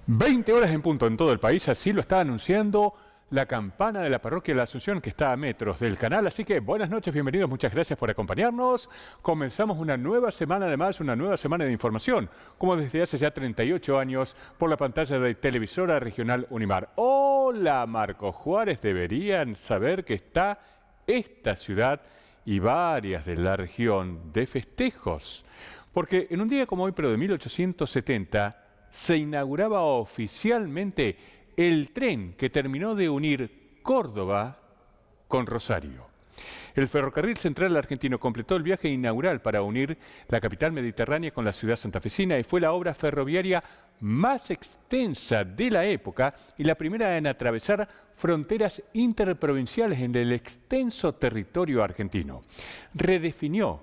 20 horas en punto en todo el país, así lo está anunciando la campana de la parroquia de la Asunción, que está a metros del canal. Así que buenas noches, bienvenidos, muchas gracias por acompañarnos. Comenzamos una nueva semana, además una nueva semana de información, como desde hace ya 38 años por la pantalla de televisora regional Unimar. Hola Marcos Juárez, deberían saber que está esta ciudad y varias de la región de festejos, porque en un día como hoy, pero de 1870, se inauguraba oficialmente el tren que terminó de unir Córdoba con Rosario. El ferrocarril central argentino completó el viaje inaugural para unir la capital mediterránea con la ciudad santafesina y fue la obra ferroviaria más extensa de la época y la primera en atravesar fronteras interprovinciales en el extenso territorio argentino. Redefinió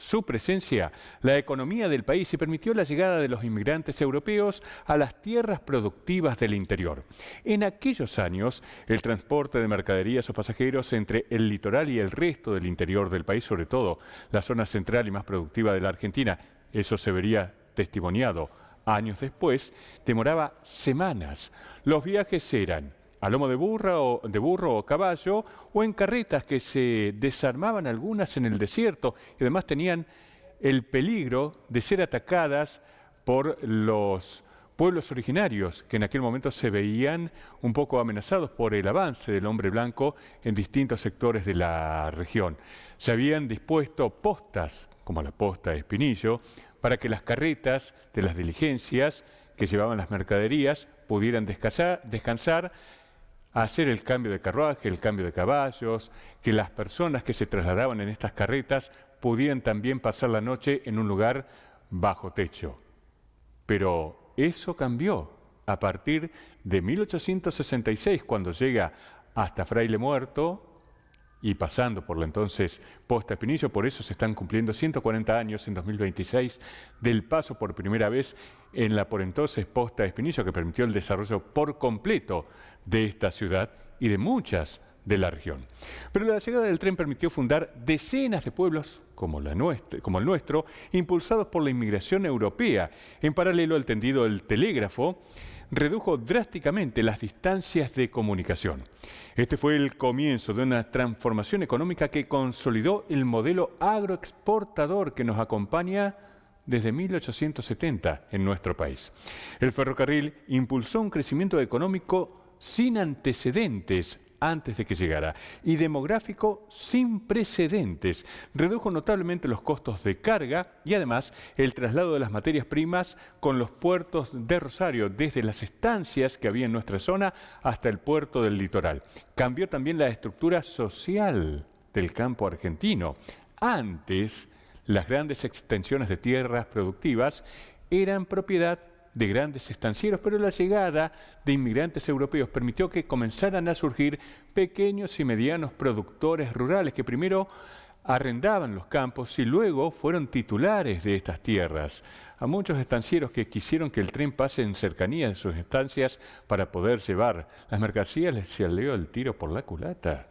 su presencia, la economía del país, y permitió la llegada de los inmigrantes europeos a las tierras productivas del interior. En aquellos años, el transporte de mercaderías o pasajeros entre el litoral y el resto del interior del país, sobre todo la zona central y más productiva de la Argentina, eso se vería testimoniado años después, demoraba semanas. Los viajes eran a lomo de burro o caballo, o en carretas que se desarmaban algunas en el desierto y además tenían el peligro de ser atacadas por los pueblos originarios, que en aquel momento se veían un poco amenazados por el avance del hombre blanco en distintos sectores de la región. Se habían dispuesto postas, como la posta de Espinillo, para que las carretas de las diligencias que llevaban las mercaderías pudieran descansar, hacer el cambio de carruaje, el cambio de caballos, que las personas que se trasladaban en estas carretas pudieran también pasar la noche en un lugar bajo techo. Pero eso cambió a partir de 1866, cuando llega hasta Fraile Muerto y pasando por la entonces Posta Espinillo. Por eso se están cumpliendo 140 años en 2026 del paso por primera vez en la por entonces Posta Espinillo, que permitió el desarrollo por completo de esta ciudad y de muchas de la región. Pero la llegada del tren permitió fundar decenas de pueblos como el nuestro, impulsados por la inmigración europea. En paralelo al tendido del telégrafo, redujo drásticamente las distancias de comunicación. Este fue el comienzo de una transformación económica que consolidó el modelo agroexportador que nos acompaña desde 1870 en nuestro país. El ferrocarril impulsó un crecimiento económico sin antecedentes antes de que llegara y demográfico sin precedentes. Redujo notablemente los costos de carga y además el traslado de las materias primas con los puertos de Rosario, desde las estancias que había en nuestra zona hasta el puerto del litoral. Cambió también la estructura social del campo argentino. Antes, las grandes extensiones de tierras productivas eran propiedad de grandes estancieros, pero la llegada de inmigrantes europeos permitió que comenzaran a surgir pequeños y medianos productores rurales que primero arrendaban los campos y luego fueron titulares de estas tierras. A muchos estancieros que quisieron que el tren pase en cercanía de sus estancias para poder llevar las mercancías les salió el tiro por la culata.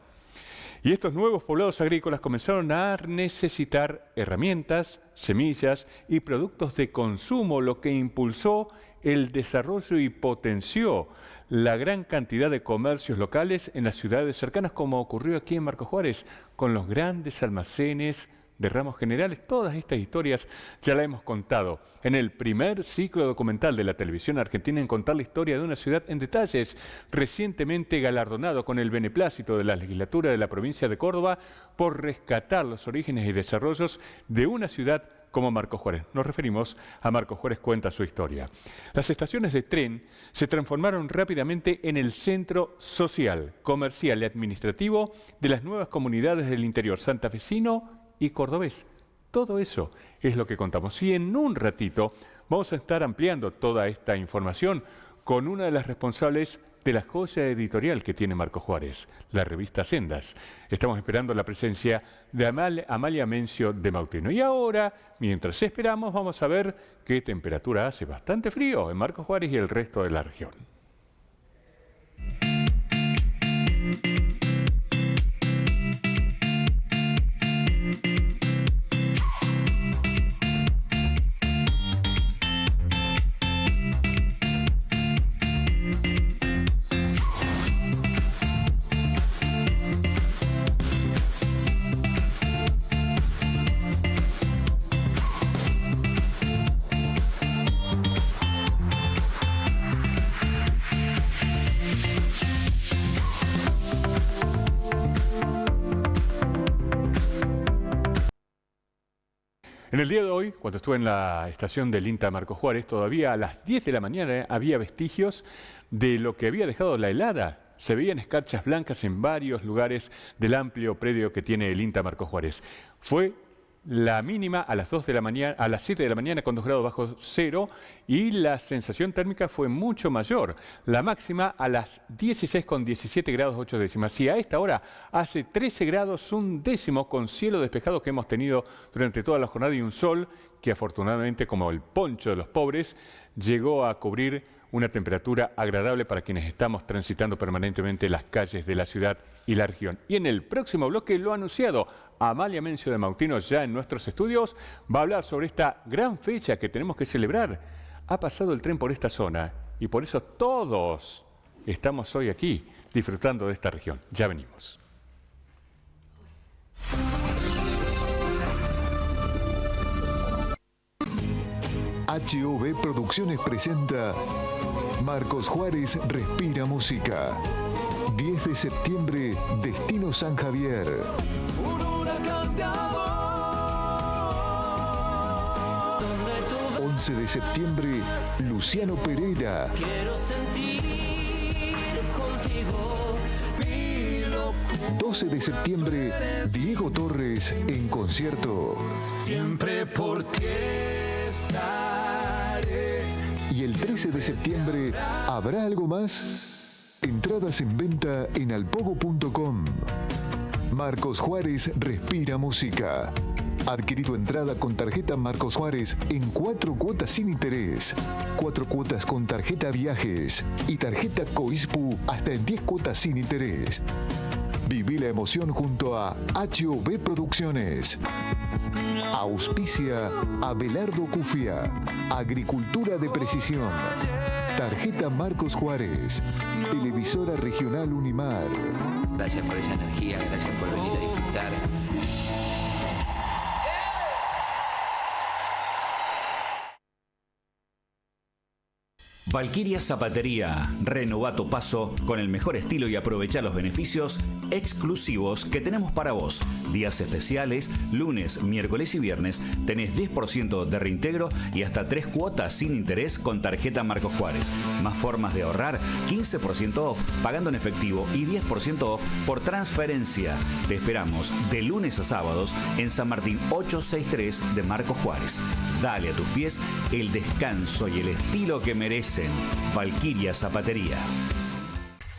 Y estos nuevos poblados agrícolas comenzaron a necesitar herramientas, semillas y productos de consumo, lo que impulsó el desarrollo y potenció la gran cantidad de comercios locales en las ciudades cercanas, como ocurrió aquí en Marcos Juárez, con los grandes almacenes de ramos generales. Todas estas historias ya las hemos contado en el primer ciclo documental de la televisión argentina en contar la historia de una ciudad en detalles, recientemente galardonado con el beneplácito de la legislatura de la provincia de Córdoba por rescatar los orígenes y desarrollos de una ciudad como Marcos Juárez. Nos referimos a Marcos Juárez cuenta su historia. Las estaciones de tren se transformaron rápidamente en el centro social, comercial y administrativo de las nuevas comunidades del interior santafesino y cordobés. Todo eso es lo que contamos. Y en un ratito vamos a estar ampliando toda esta información con una de las responsables de la joya editorial que tiene Marcos Juárez, la revista Sendas. Estamos esperando la presencia de Amalia Mencio de Mautino. Y ahora, mientras esperamos, vamos a ver qué temperatura hace. Bastante frío en Marcos Juárez y el resto de la región. En el día de hoy, cuando estuve en la estación del INTA Marcos Juárez, todavía a las 10 de la mañana había vestigios de lo que había dejado la helada. Se veían escarchas blancas en varios lugares del amplio predio que tiene el INTA Marcos Juárez. Fue la mínima a las 2 de la mañana, a las 7 de la mañana con 2 grados bajo cero, y la sensación térmica fue mucho mayor. La máxima a las 16 con 17 grados 8 décimas. Y a esta hora hace 13 grados 1 décimo con cielo despejado que hemos tenido durante toda la jornada y un sol que afortunadamente, como el poncho de los pobres, llegó a cubrir una temperatura agradable para quienes estamos transitando permanentemente las calles de la ciudad y la región. Y en el próximo bloque, lo ha anunciado Amalia Mencio de Mautino ya en nuestros estudios, va a hablar sobre esta gran fecha que tenemos que celebrar. Ha pasado el tren por esta zona y por eso todos estamos hoy aquí disfrutando de esta región. Ya venimos. HOV Producciones presenta Marcos Juárez Respira Música. 10 de septiembre, Destino San Javier. 11 de septiembre, Luciano Pereira. Quiero sentir contigo mi locura. 12 de septiembre, Diego Torres en concierto. Siempre por ti estaré. Y el 13 de septiembre, ¿habrá algo más? Entradas en venta en alpogo.com. Marcos Juárez Respira Música. Adquirí tu entrada con tarjeta Marcos Juárez en 4 cuotas sin interés, 4 cuotas con tarjeta Viajes y tarjeta Coispu hasta en 10 cuotas sin interés. Viví la emoción junto a HOV Producciones. Auspicia Abelardo Cufia. Agricultura de precisión. Tarjeta Marcos Juárez. Televisora Regional Unimar. Gracias por esa energía, gracias por venir a disfrutar. Valquiria Zapatería, renová tu paso con el mejor estilo y aprovecha los beneficios exclusivos que tenemos para vos. Días especiales, lunes, miércoles y viernes, tenés 10% de reintegro y hasta 3 cuotas sin interés con tarjeta Marcos Juárez. Más formas de ahorrar, 15% off pagando en efectivo y 10% off por transferencia. Te esperamos de lunes a sábados en San Martín 863 de Marcos Juárez. Dale a tus pies el descanso y el estilo que merecen. Valquiria Zapatería.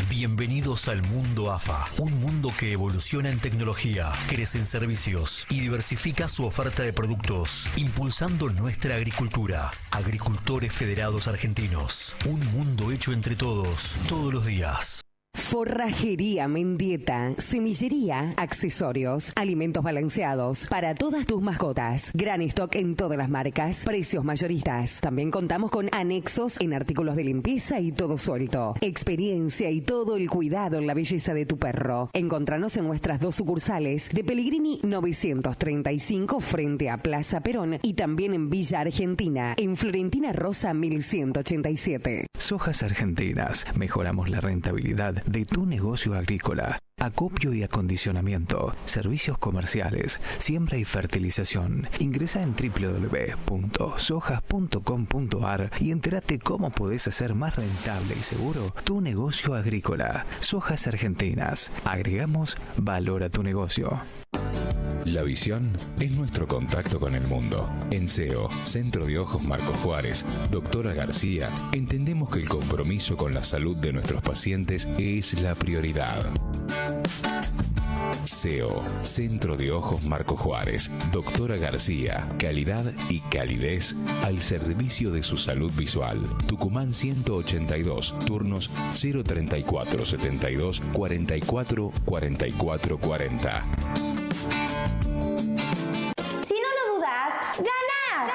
Bienvenidos al mundo AFA, un mundo que evoluciona en tecnología, crece en servicios y diversifica su oferta de productos, impulsando nuestra agricultura. Agricultores Federados Argentinos, un mundo hecho entre todos, todos los días. Forrajería Mendieta, semillería, accesorios, alimentos balanceados para todas tus mascotas. Gran stock en todas las marcas, precios mayoristas. También contamos con anexos en artículos de limpieza y todo suelto. Experiencia y todo el cuidado en la belleza de tu perro. Encontranos en nuestras 2 sucursales de Pellegrini 935 frente a Plaza Perón y también en Villa Argentina, en Florentina Rosa 1187. Sojas Argentinas. Mejoramos la rentabilidad de tu negocio agrícola. Acopio y acondicionamiento, servicios comerciales, siembra y fertilización. Ingresa en www.sojas.com.ar y entérate cómo podés hacer más rentable y seguro tu negocio agrícola. Sojas Argentinas. Agregamos valor a tu negocio. La visión es nuestro contacto con el mundo. En SEO, Centro de Ojos Marcos Juárez, Doctora García, entendemos que el compromiso con la salud de nuestros pacientes es la prioridad. SEO, Centro de Ojos Marcos Juárez, Doctora García, calidad y calidez al servicio de su salud visual. Tucumán 182, turnos 034 72 44 44 40. Si no lo dudas, ¡ganás!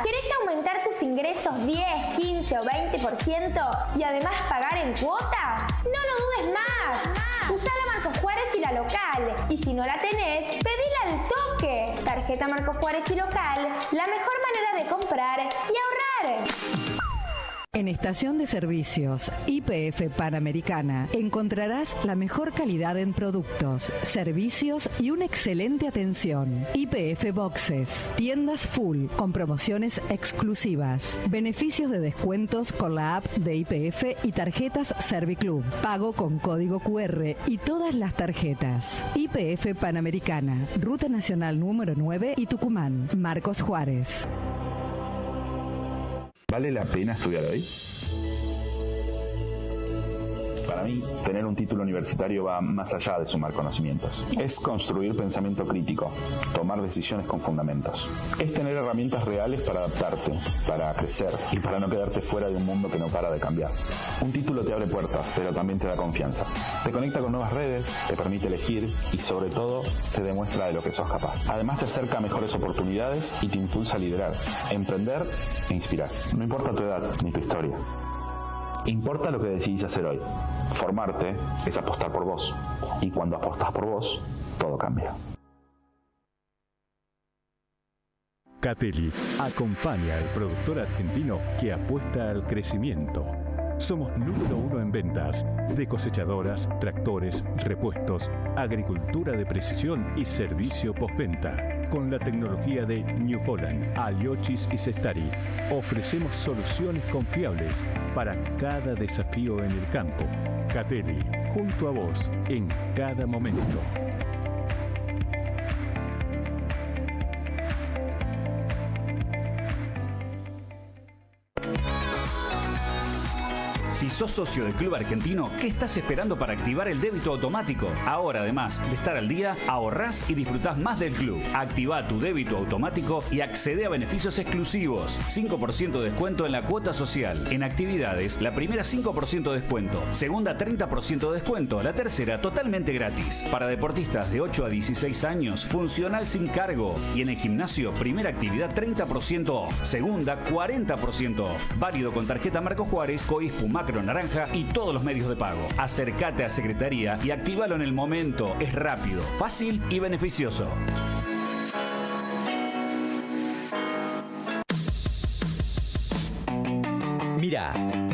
¿Querés aumentar tus ingresos 10, 15 o 20% y además pagar en cuotas? No lo dudes más. Usá la Marcos Juárez y la local. Y si no la tenés, pedila al toque. Tarjeta Marcos Juárez y local, la mejor manera de comprar y ahorrar. En Estación de Servicios YPF Panamericana encontrarás la mejor calidad en productos, servicios y una excelente atención. YPF Boxes, tiendas full con promociones exclusivas, beneficios de descuentos con la app de YPF y tarjetas Serviclub, pago con código QR y todas las tarjetas. YPF Panamericana, Ruta Nacional número 9 y Tucumán, Marcos Juárez. ¿Vale la pena estudiar hoy? Para mí, tener un título universitario va más allá de sumar conocimientos. Es construir pensamiento crítico, tomar decisiones con fundamentos. Es tener herramientas reales para adaptarte, para crecer y para no quedarte fuera de un mundo que no para de cambiar. Un título te abre puertas, pero también te da confianza. Te conecta con nuevas redes, te permite elegir y sobre todo te demuestra de lo que sos capaz. Además te acerca a mejores oportunidades y te impulsa a liderar, emprender e inspirar. No importa tu edad ni tu historia. Importa lo que decidís hacer hoy. Formarte es apostar por vos. Y cuando apostás por vos, todo cambia. Catelli acompaña al productor argentino que apuesta al crecimiento. Somos número 1 en ventas de cosechadoras, tractores, repuestos, agricultura de precisión y servicio postventa. Con la tecnología de New Holland, Aliochis y Cestari, ofrecemos soluciones confiables para cada desafío en el campo. Catelli, junto a vos, en cada momento. Si sos socio del Club Argentino, ¿qué estás esperando para activar el débito automático? Ahora, además de estar al día, ahorrás y disfrutás más del club. Activá tu débito automático y accede a beneficios exclusivos. 5% de descuento en la cuota social. En actividades, la primera 5% de descuento. Segunda 30% de descuento. La tercera totalmente gratis. Para deportistas de 8 a 16 años, funcional sin cargo. Y en el gimnasio, primera actividad 30% off. Segunda 40% off. Válido con tarjeta Marcos Juárez, Coispu, Macro Naranja y todos los medios de pago. Acércate a Secretaría y actívalo en el momento. Es rápido, fácil y beneficioso.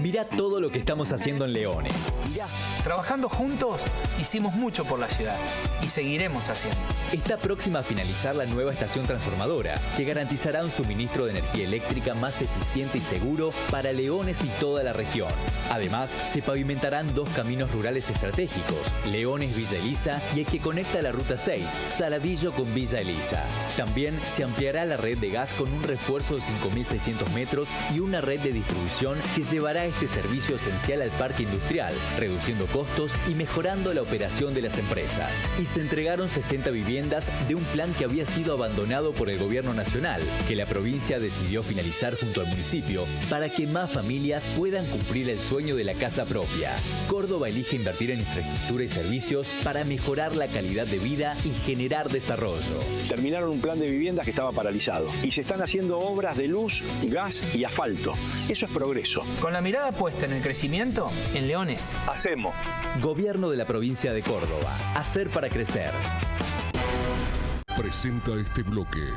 Mirá todo lo que estamos haciendo en Leones. Mirá, trabajando juntos hicimos mucho por la ciudad y seguiremos haciendo. Está próxima a finalizar la nueva estación transformadora que garantizará un suministro de energía eléctrica más eficiente y seguro para Leones y toda la región. Además, se pavimentarán 2 caminos rurales estratégicos, Leones-Villa Elisa y el que conecta la Ruta 6, Saladillo con Villa Elisa. También se ampliará la red de gas con un refuerzo de 5.600 metros y una red de distribución que llevará este servicio esencial al parque industrial, reduciendo costos y mejorando la operación de las empresas. Y se entregaron 60 viviendas de un plan que había sido abandonado por el gobierno nacional, que la provincia decidió finalizar junto al municipio para que más familias puedan cumplir el sueño de la casa propia. Córdoba elige invertir en infraestructura y servicios para mejorar la calidad de vida y generar desarrollo. Terminaron un plan de viviendas que estaba paralizado y se están haciendo obras de luz, gas y asfalto. Eso es progreso. Con la mirada puesta en el crecimiento, en Leones. Hacemos. Gobierno de la provincia de Córdoba. Hacer para crecer. Presenta este bloque.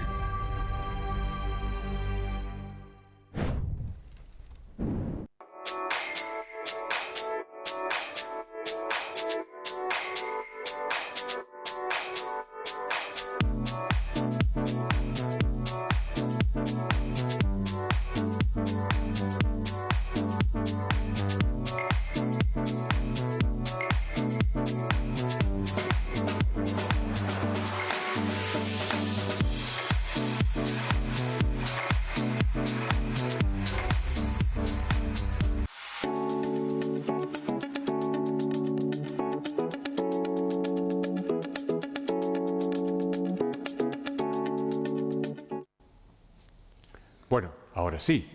Bueno, ahora sí,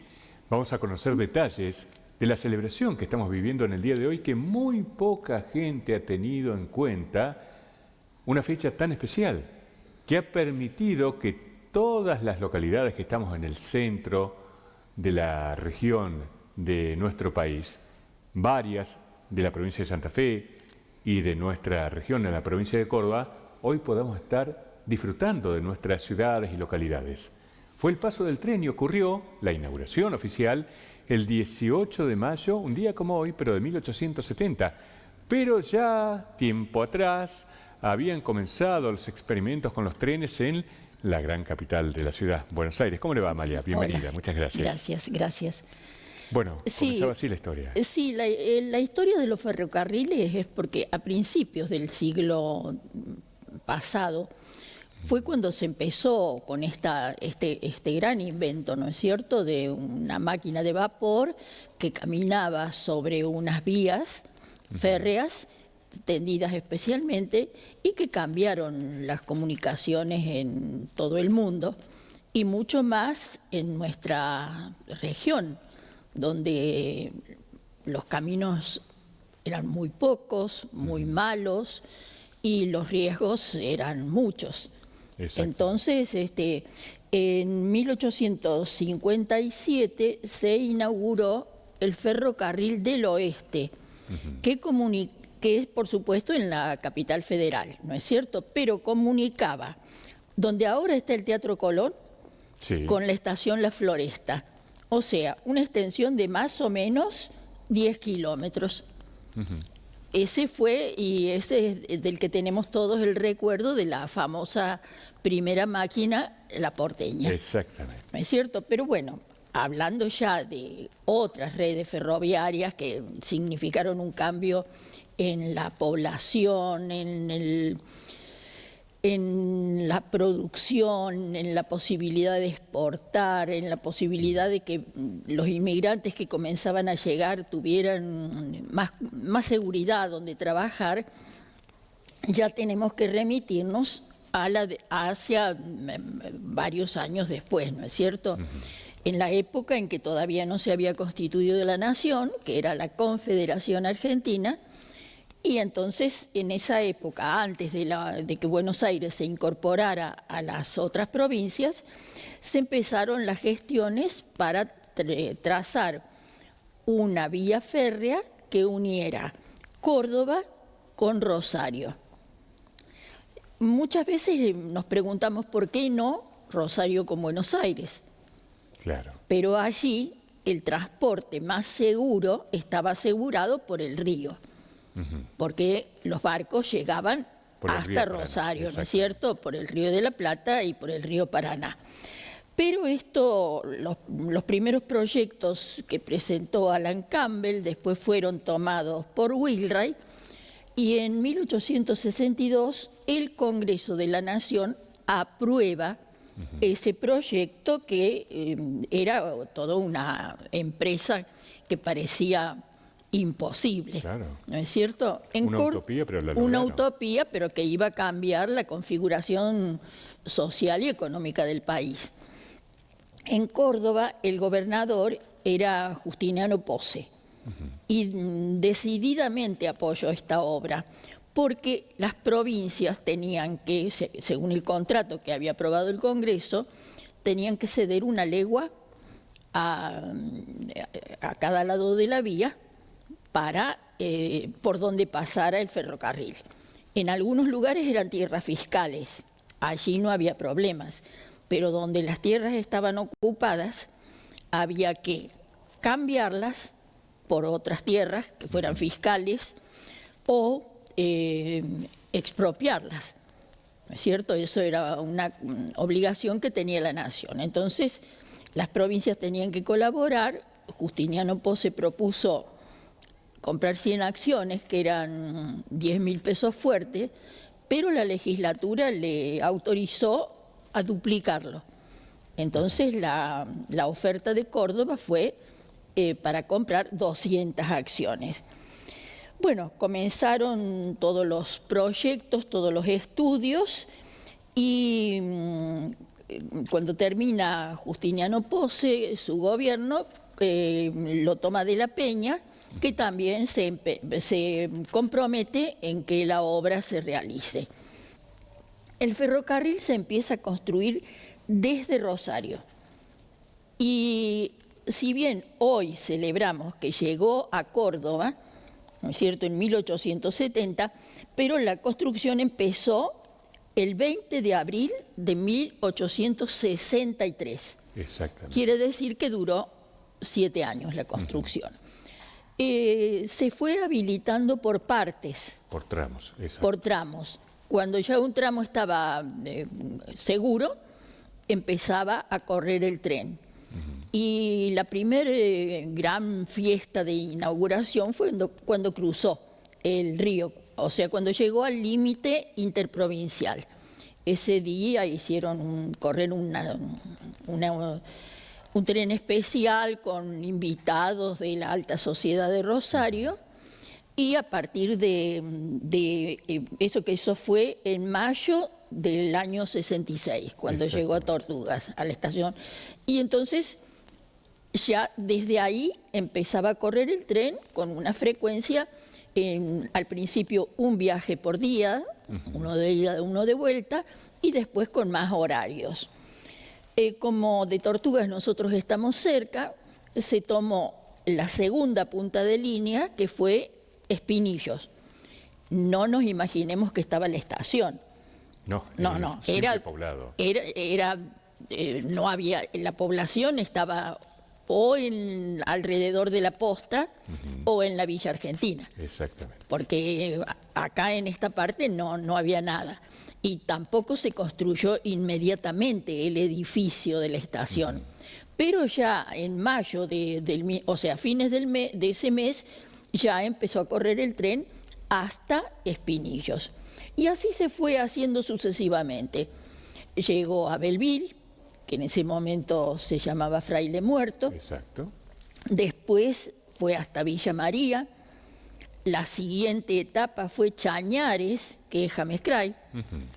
vamos a conocer detalles de la celebración que estamos viviendo en el día de hoy, que muy poca gente ha tenido en cuenta una fecha tan especial, que ha permitido que todas las localidades que estamos en el centro de la región de nuestro país, varias de la provincia de Santa Fe y de nuestra región en la provincia de Córdoba, hoy podamos estar disfrutando de nuestras ciudades y localidades. Fue el paso del tren y ocurrió la inauguración oficial el 18 de mayo, un día como hoy, pero de 1870. Pero ya tiempo atrás habían comenzado los experimentos con los trenes en la gran capital de la ciudad, Buenos Aires. ¿Cómo le va, Amalia? Bienvenida, Hola. Muchas gracias. Gracias. Bueno, Sí, comenzaba así la historia. Sí, la historia de los ferrocarriles es porque a principios del siglo pasado fue cuando se empezó con este gran invento, ¿no es cierto?, de una máquina de vapor que caminaba sobre unas vías férreas tendidas especialmente y que cambiaron las comunicaciones en todo el mundo y mucho más en nuestra región, donde los caminos eran muy pocos, muy malos y los riesgos eran muchos. Entonces, en 1857 se inauguró el Ferrocarril del Oeste, que es, por supuesto, en la capital federal, ¿no es cierto? Pero comunicaba donde ahora está el Teatro Colón con la estación La Floresta. O sea, una extensión de más o menos 10 kilómetros. Ese fue, y ese es del que tenemos todos el recuerdo de la famosa primera máquina, la porteña. Exactamente. ¿No es cierto? Pero bueno, hablando ya de otras redes ferroviarias que significaron un cambio en la población, en la producción, en la posibilidad de exportar, en la posibilidad de que los inmigrantes que comenzaban a llegar tuvieran más seguridad donde trabajar, ya tenemos que remitirnos hacia varios años después, ¿no es cierto? En la época en que todavía no se había constituido la nación, que era la Confederación Argentina. Y entonces, en esa época, antes de que Buenos Aires se incorporara a las otras provincias, se empezaron las gestiones para trazar una vía férrea que uniera Córdoba con Rosario. Muchas veces nos preguntamos por qué no Rosario con Buenos Aires. Claro. Pero allí el transporte más seguro estaba asegurado por el río. Porque los barcos llegaban hasta Rosario, ¿no es cierto?, por el Río de la Plata y por el río Paraná. Pero los primeros proyectos que presentó Alan Campbell después fueron tomados por Wheelwright y en 1862 el Congreso de la Nación aprueba ese proyecto que era toda una empresa que parecía imposible, ¿no es cierto? Una utopía, pero la lograron. Una utopía, pero que iba a cambiar la configuración social y económica del país. En Córdoba, el gobernador era Justiniano Pozzi y decididamente apoyó esta obra, porque las provincias tenían que, según el contrato que había aprobado el Congreso, tenían que ceder una legua a cada lado de la vía para por donde pasara el ferrocarril. En algunos lugares eran tierras fiscales, allí no había problemas, pero donde las tierras estaban ocupadas había que cambiarlas por otras tierras que fueran fiscales o expropiarlas, ¿no es cierto? Eso era una obligación que tenía la nación. Entonces, las provincias tenían que colaborar. Justiniano Pozzi propuso comprar 100 acciones, que eran 10.000 pesos fuertes, pero la legislatura le autorizó a duplicarlo. Entonces la oferta de Córdoba fue para comprar 200 acciones. Bueno, comenzaron todos los proyectos, todos los estudios y cuando termina Justiniano Pozzi su gobierno, lo toma de la Peña, que también se compromete en que la obra se realice. El ferrocarril se empieza a construir desde Rosario. Y si bien hoy celebramos que llegó a Córdoba, ¿no es cierto?, en 1870, pero la construcción empezó el 20 de abril de 1863. Exactamente. Quiere decir que duró 7 años la construcción. Se fue habilitando por partes. Por tramos. Exacto. Por tramos. Cuando ya un tramo estaba seguro, empezaba a correr el tren. Y la primera gran fiesta de inauguración fue cuando cruzó el río, o sea, cuando llegó al límite interprovincial. Ese día hicieron correr un tren especial con invitados de la alta sociedad de Rosario, y a partir de eso fue en mayo del año 66, cuando llegó a Tortugas, a la estación. Y entonces ya desde ahí empezaba a correr el tren con una frecuencia, al principio un viaje por día, uno de ida, uno de vuelta, y después con más horarios. Como de Tortugas nosotros estamos cerca, se tomó la segunda punta de línea, que fue Espinillos. No nos imaginemos que estaba la estación. No, era poblado. No había, la población estaba o alrededor de la posta o en la Villa Argentina. Exactamente. Porque acá en esta parte no había nada. Y tampoco se construyó inmediatamente el edificio de la estación. Pero ya en mayo, o sea, a fines de ese mes, ya empezó a correr el tren hasta Espinillos. Y así se fue haciendo sucesivamente. Llegó a Belleville, que en ese momento se llamaba Fraile Muerto. Exacto. Después fue hasta Villa María. La siguiente etapa fue Chañares, que es Jamescray.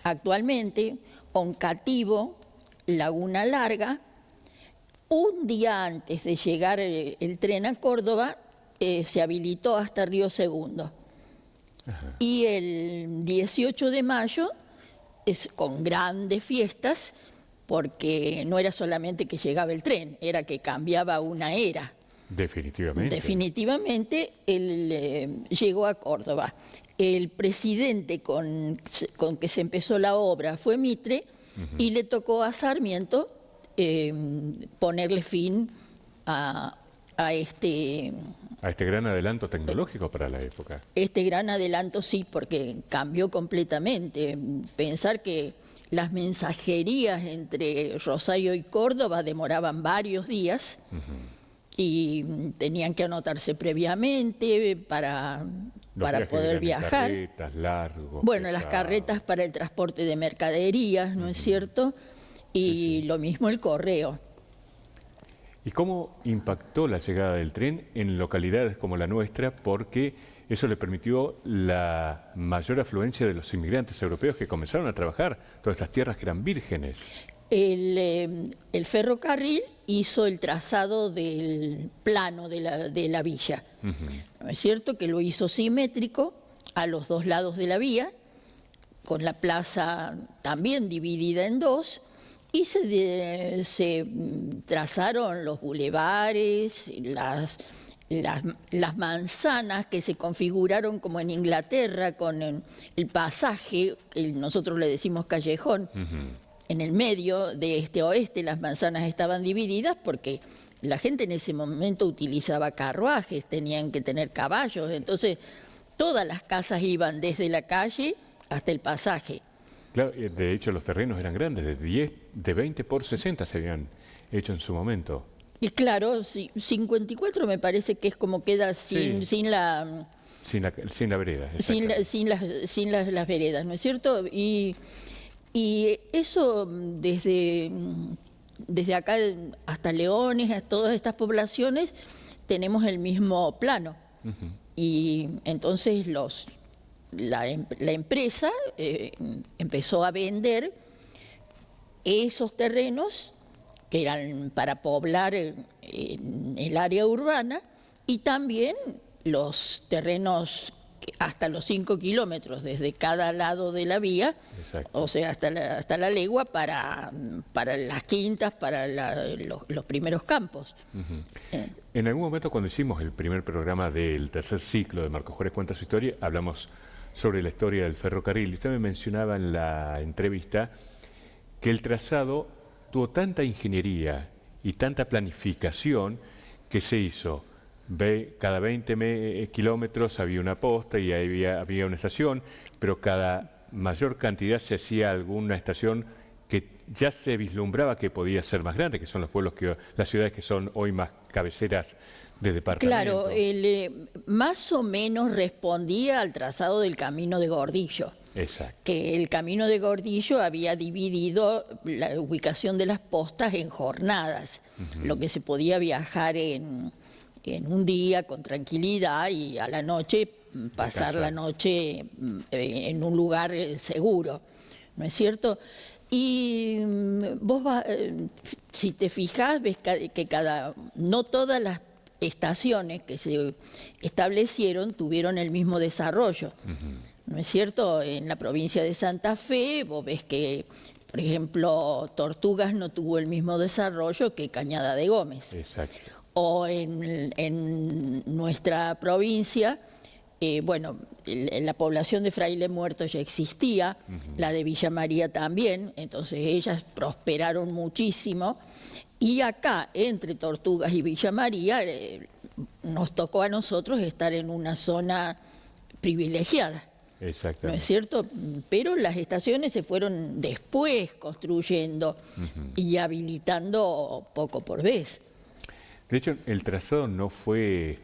Actualmente, Oncativo, Laguna Larga. Un día antes de llegar el tren a Córdoba, se habilitó hasta Río Segundo. Y el 18 de mayo, con grandes fiestas, porque no era solamente que llegaba el tren, era que cambiaba una era. Definitivamente. Definitivamente, llegó a Córdoba. El presidente con que se empezó la obra fue Mitre, y le tocó a Sarmiento ponerle fin a este gran adelanto tecnológico para la época. Este gran adelanto sí, porque cambió completamente. Pensar que las mensajerías entre Rosario y Córdoba demoraban varios días y tenían que anotarse previamente para poder viajar. Las carretas largos. Bueno, las carretas para el transporte de mercaderías, ¿no es cierto? Y lo mismo el correo. ¿Y cómo impactó la llegada del tren en localidades como la nuestra? Porque eso le permitió la mayor afluencia de los inmigrantes europeos que comenzaron a trabajar todas estas tierras que eran vírgenes. El ferrocarril hizo el trazado del plano de la villa. ¿No es cierto? Que lo hizo simétrico a los dos lados de la vía, con la plaza también dividida en dos. Y se trazaron los bulevares, las manzanas que se configuraron como en Inglaterra, con el pasaje, nosotros le decimos callejón, en el medio de este a oeste. Las manzanas estaban divididas porque la gente en ese momento utilizaba carruajes, tenían que tener caballos, entonces todas las casas iban desde la calle hasta el pasaje. Claro, de hecho los terrenos eran grandes, de 20 por 60 se habían hecho en su momento. Y claro, 54 me parece que es como queda sin la vereda. Sin las veredas, ¿no es cierto? Y eso desde acá hasta Leones, a todas estas poblaciones, tenemos el mismo plano. Y entonces la empresa empezó a vender esos terrenos que eran para poblar el área urbana y también los terrenos hasta los 5 kilómetros desde cada lado de la vía, exacto, o sea, hasta la legua para las quintas, para los primeros campos. En algún momento cuando hicimos el primer programa del tercer ciclo de Marcos Juárez Cuenta Su Historia, hablamos sobre la historia del ferrocarril. Usted me mencionaba en la entrevista que el trazado tuvo tanta ingeniería y tanta planificación que se hizo. Cada 20 kilómetros había una posta y había una estación, pero cada mayor cantidad se hacía alguna estación que ya se vislumbraba que podía ser más grande, que son los pueblos, las ciudades que son hoy más cabeceras de departamento. Claro, más o menos respondía al trazado del Camino de Gordillo. Exacto. Que el Camino de Gordillo había dividido la ubicación de las postas en jornadas, lo que se podía viajar en un día con tranquilidad y a la noche pasar la noche en un lugar seguro, ¿no es cierto? Y vos si te fijás, ves que no todas las estaciones que se establecieron tuvieron el mismo desarrollo, ¿no es cierto? En la provincia de Santa Fe vos ves que, por ejemplo, Tortugas no tuvo el mismo desarrollo que Cañada de Gómez. Exacto. O en nuestra provincia, la población de Fraile Muerto ya existía, la de Villa María también, entonces ellas prosperaron muchísimo. Y acá, entre Tortugas y Villa María, nos tocó a nosotros estar en una zona privilegiada. Exactamente. ¿No es cierto? Pero las estaciones se fueron después construyendo y habilitando poco por vez. De hecho, el trazado no fue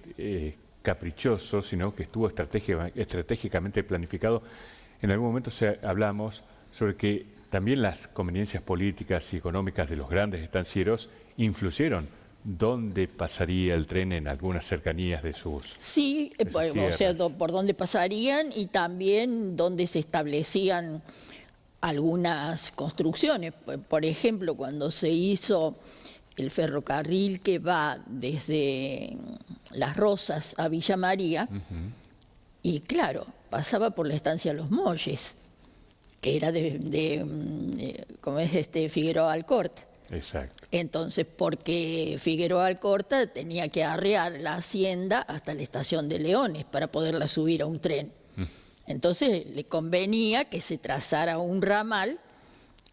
caprichoso, sino que estuvo estratégicamente planificado. En algún momento hablamos sobre que también las conveniencias políticas y económicas de los grandes estancieros influyeron dónde pasaría el tren en algunas cercanías de sus Sí, o sea, por dónde pasarían y también dónde se establecían algunas construcciones. Por ejemplo, cuando se hizo el ferrocarril que va desde Las Rosas a Villa María, y claro, pasaba por la estancia Los Molles, que era ¿cómo es? Figueroa Alcorta. Exacto. Entonces, porque Figueroa Alcorta tenía que arrear la hacienda hasta la estación de Leones para poderla subir a un tren. Entonces, le convenía que se trazara un ramal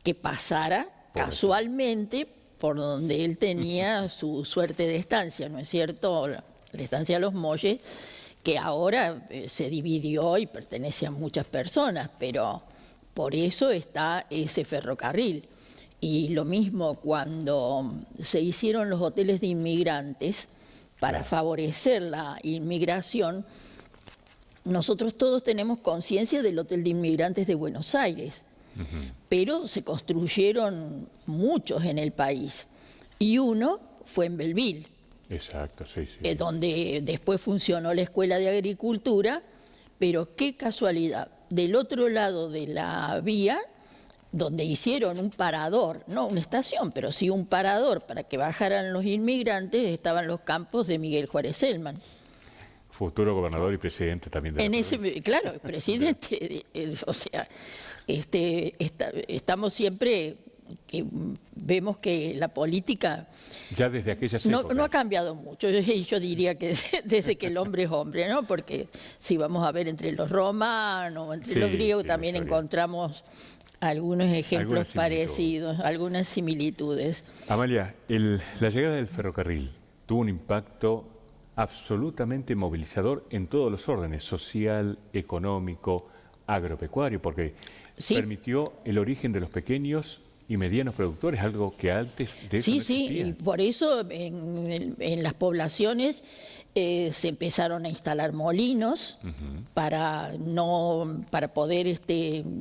que pasara casualmente por donde él tenía su suerte de estancia, ¿no es cierto? La estancia Los Molles, que ahora se dividió y pertenece a muchas personas, pero por eso está ese ferrocarril. Y lo mismo cuando se hicieron los hoteles de inmigrantes para favorecer la inmigración, nosotros todos tenemos conciencia del Hotel de Inmigrantes de Buenos Aires, pero se construyeron muchos en el país y uno fue en Belville. Exacto, sí. Donde después funcionó la Escuela de Agricultura, pero qué casualidad, del otro lado de la vía, donde hicieron un parador, no una estación, pero sí un parador para que bajaran los inmigrantes, estaban los campos de Miguel Juárez Celman. Futuro gobernador y presidente también de la provincia. Claro, presidente, o sea, estamos siempre que vemos que la política ya desde aquellas épocas no ha cambiado mucho. Yo diría que desde que el hombre es hombre, ¿no? Porque si vamos a ver entre los romanos, entre los griegos, también encontramos algunos ejemplos parecidos, algunas similitudes. Amalia, la llegada del ferrocarril tuvo un impacto absolutamente movilizador en todos los órdenes, social, económico, agropecuario, porque permitió el origen de los pequeños y medianos productores, algo que antes de eso no existía. Y por eso en las poblaciones se empezaron a instalar molinos para poder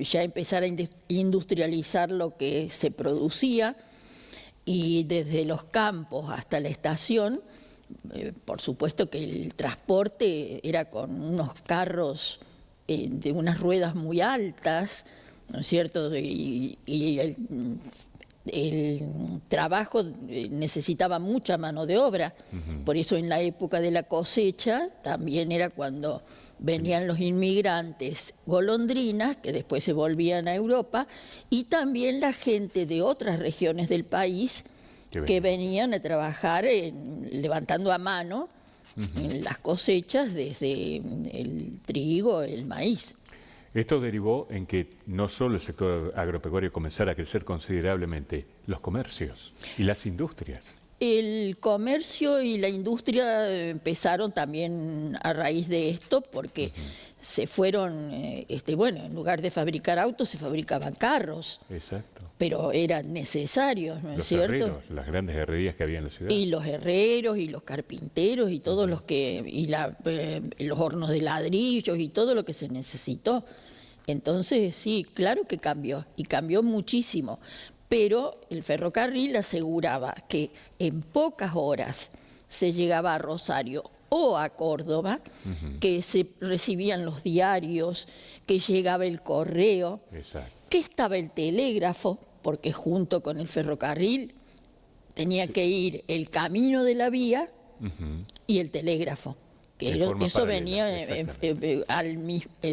ya empezar a industrializar lo que se producía, y desde los campos hasta la estación, por supuesto que el transporte era con unos carros de unas ruedas muy altas, ¿no es cierto? Y el trabajo necesitaba mucha mano de obra. Por eso en la época de la cosecha también era cuando venían los inmigrantes golondrinas, que después se volvían a Europa, y también la gente de otras regiones del país que venían a trabajar levantando a mano en las cosechas, desde el trigo, el maíz. Esto derivó en que no solo el sector agropecuario comenzara a crecer considerablemente, los comercios y las industrias. El comercio y la industria empezaron también a raíz de esto, porque se fueron, en lugar de fabricar autos, se fabricaban carros. Exacto. Pero eran necesarios, ¿no es cierto? Herreros, las grandes herrerías que había en la ciudad. Y los herreros y los carpinteros y todos los que, los hornos de ladrillos y todo lo que se necesitó. Entonces, sí, claro que cambió, y cambió muchísimo. Pero el ferrocarril aseguraba que en pocas horas se llegaba a Rosario o a Córdoba, que se recibían los diarios, que llegaba el correo, que estaba el telégrafo, porque junto con el ferrocarril tenía que ir el camino de la vía y el telégrafo. Que eso venía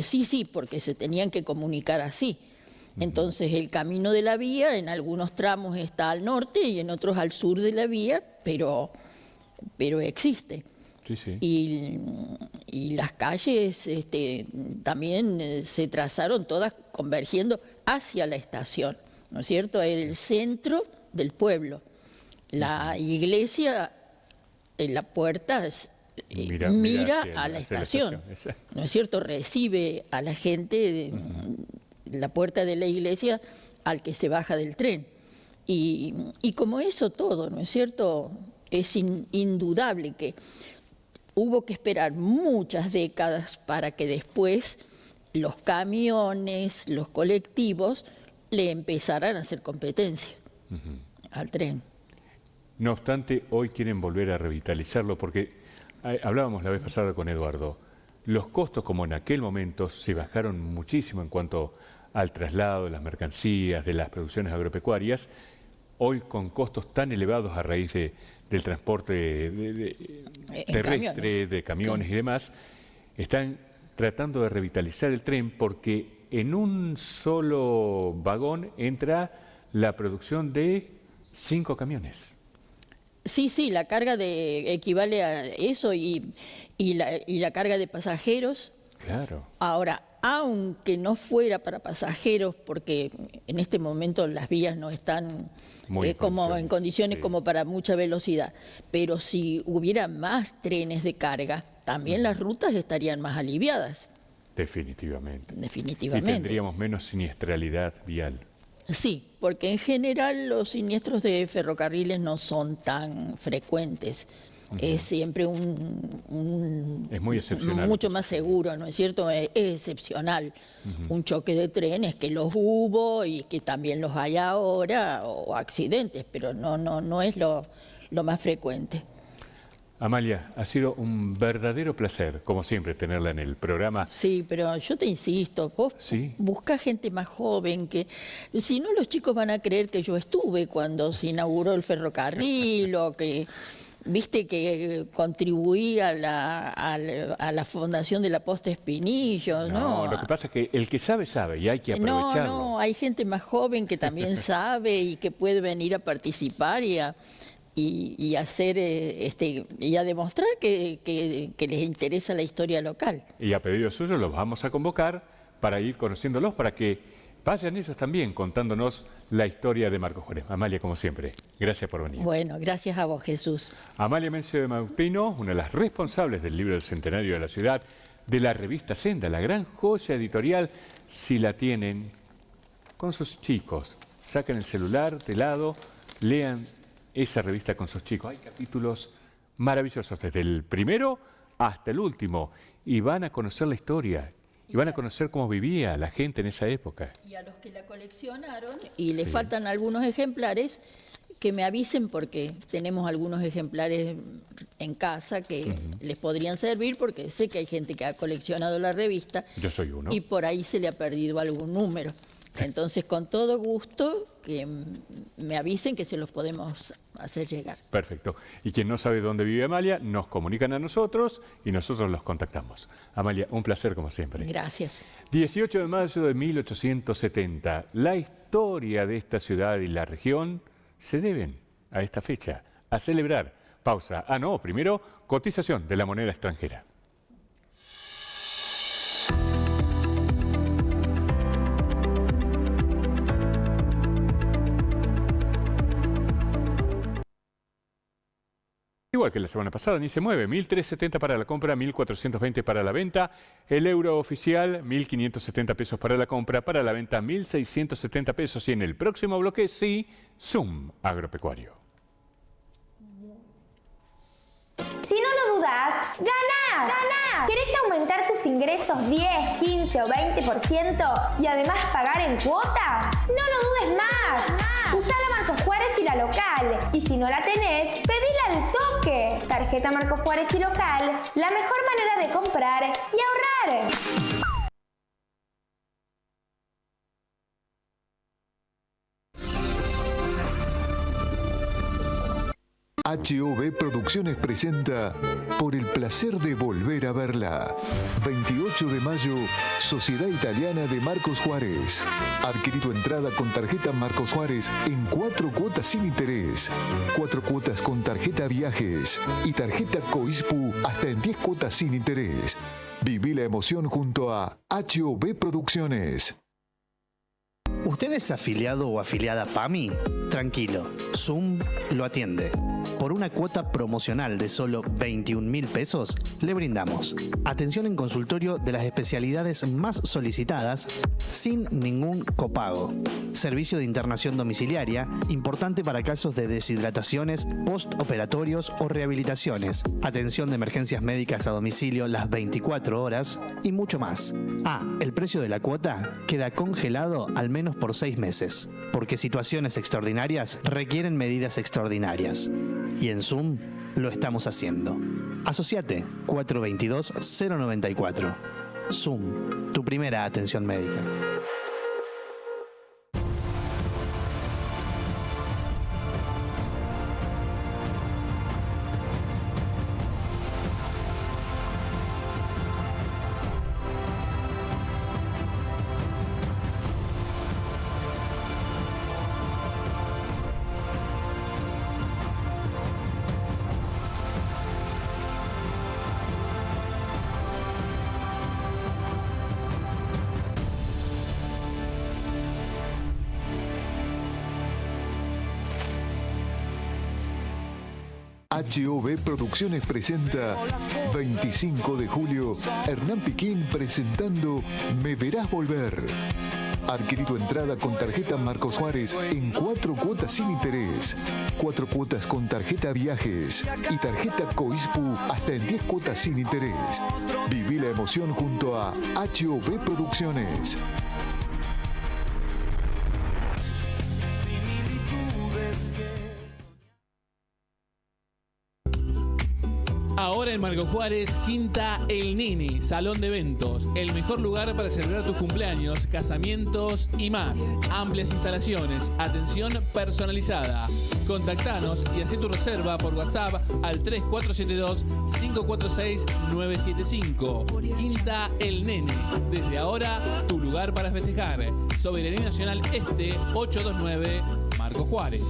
sí, porque se tenían que comunicar así. Entonces el camino de la vía en algunos tramos está al norte y en otros al sur de la vía, pero existe. Sí, sí. Y las calles también se trazaron todas convergiendo hacia la estación, ¿no es cierto? Era el centro del pueblo. La iglesia, en la puerta, mira a la estación, ¿no es cierto? Recibe a la gente la puerta de la iglesia al que se baja del tren. Y como eso todo, ¿no es cierto? Es indudable que hubo que esperar muchas décadas para que después los camiones, los colectivos, le empezaran a hacer competencia al tren. No obstante, hoy quieren volver a revitalizarlo porque hablábamos la vez pasada con Eduardo. Los costos, como en aquel momento, se bajaron muchísimo en cuanto al traslado de las mercancías, de las producciones agropecuarias. Hoy, con costos tan elevados a raíz del transporte terrestre, de camiones y demás, están tratando de revitalizar el tren porque en un solo vagón entra la producción de 5 camiones. Sí, la carga equivale a eso y la carga de pasajeros. Claro. Ahora, aunque no fuera para pasajeros, porque en este momento las vías no están como en condiciones como para mucha velocidad, pero si hubiera más trenes de carga, también las rutas estarían más aliviadas. Definitivamente. Definitivamente. Y tendríamos menos siniestralidad vial. Sí, porque en general los siniestros de ferrocarriles no son tan frecuentes. Es siempre es muy excepcional. Mucho más seguro, ¿no es cierto? Es excepcional. Un choque de trenes, que los hubo y que también los hay ahora, o accidentes, pero no es lo más frecuente. Amalia, ha sido un verdadero placer, como siempre, tenerla en el programa. Sí, pero yo te insisto, vos busca gente más joven, que si no los chicos van a creer que yo estuve cuando se inauguró el ferrocarril o que... Viste que contribuí a la fundación de la Posta Espinillo, ¿no? No, lo que pasa es que el que sabe, sabe y hay que aprovecharlo. No, hay gente más joven que también sabe y que puede venir a participar y a hacer y a demostrar que les interesa la historia local. Y a pedido suyo los vamos a convocar para ir conociéndolos, para que vayan ellos también contándonos la historia de Marcos Juárez. Amalia, como siempre, gracias por venir. Bueno, gracias a vos, Jesús. Amalia Mencio de Maupino, una de las responsables del libro del Centenario de la Ciudad, de la revista Senda, la gran joya editorial. Si la tienen con sus chicos, saquen el celular de lado, lean esa revista con sus chicos. Hay capítulos maravillosos, desde el primero hasta el último, y van a conocer la historia. Y van a conocer cómo vivía la gente en esa época. Y a los que la coleccionaron y le faltan algunos ejemplares, que me avisen porque tenemos algunos ejemplares en casa que les podrían servir, porque sé que hay gente que ha coleccionado la revista. Yo soy uno. Y por ahí se le ha perdido algún número. Entonces, con todo gusto, que me avisen que se los podemos hacer llegar. Perfecto. Y quien no sabe dónde vive Amalia, nos comunican a nosotros y nosotros los contactamos. Amalia, un placer como siempre. Gracias. 18 de mayo de 1870. La historia de esta ciudad y la región se deben a esta fecha, a celebrar. Pausa. Primero, cotización de la moneda extranjera. Igual que la semana pasada, ni se mueve. 1.370 para la compra, 1.420 para la venta. El euro oficial, 1.570 pesos para la compra, para la venta 1.670 pesos. Y en el próximo bloque, sí, Zoom Agropecuario. Si no lo dudas, ¡ganás! ¡Ganás! ¿Querés aumentar tus ingresos 10, 15 o 20% y además pagar en cuotas? ¡No lo dudes más! Usá la Marcos Juárez y la local. Y si no la tenés, pedila al toque. Tarjeta Marcos Juárez y local, la mejor manera de comprar y ahorrar. HOV Producciones presenta Por el placer de volver a verla. 28 de mayo, Sociedad Italiana de Marcos Juárez. Adquirí tu entrada con tarjeta Marcos Juárez en 4 cuotas sin interés, 4 cuotas con tarjeta Viajes y tarjeta Coispu hasta en 10 cuotas sin interés. Viví la emoción junto a HOV Producciones. ¿Usted es afiliado o afiliada a PAMI? Tranquilo, Zoom lo atiende. Por una cuota promocional de solo 21.000 pesos, le brindamos atención en consultorio de las especialidades más solicitadas sin ningún copago. Servicio de internación domiciliaria, importante para casos de deshidrataciones, postoperatorios o rehabilitaciones. Atención de emergencias médicas a domicilio las 24 horas y mucho más. El precio de la cuota queda congelado al menos por 6 meses, porque situaciones extraordinarias requieren medidas extraordinarias. Y en Zoom lo estamos haciendo. Asociate 422-094. Zoom, tu primera atención médica. HOV Producciones presenta 25 de julio, Hernán Piquín presentando Me Verás Volver. Adquirí tu entrada con tarjeta Marcos Juárez en 4 cuotas sin interés, 4 cuotas con tarjeta Viajes y tarjeta Coispu hasta en 10 cuotas sin interés. Viví la emoción junto a HOV Producciones. Ahora en Marcos Juárez, Quinta El Nene, salón de eventos. El mejor lugar para celebrar tus cumpleaños, casamientos y más. Amplias instalaciones, atención personalizada. Contactanos y haz tu reserva por WhatsApp al 3472-546-975. Quinta El Nene. Desde ahora, tu lugar para festejar. Soberanía Nacional Este, 829, Marcos Juárez.